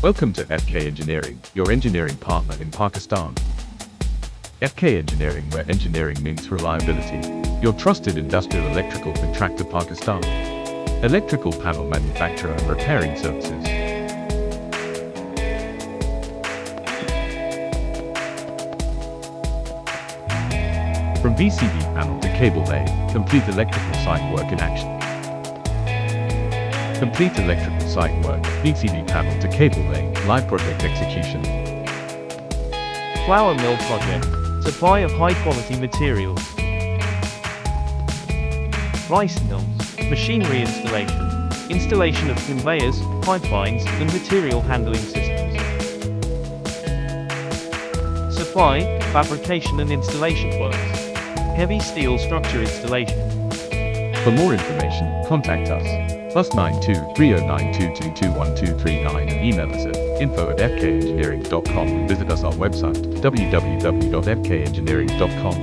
Welcome to FK Engineering, your engineering partner in Pakistan. FK Engineering, where engineering means reliability. Your trusted industrial electrical contractor, Pakistan. Electrical panel manufacturer and repairing services. From VCB panel to cable lay, complete electrical site work in action. Complete electrical site work, VCB panel to cable lay, live project execution. Flour mill project, supply of high quality materials. Rice mills, machinery installation, installation of conveyors, pipelines, and material handling systems. Supply, fabrication and installation works. Heavy steel structure installation. For more information, contact us. +92 3092 221239 and email us at info@fkengineering.com and visit us our website www.fkengineering.com.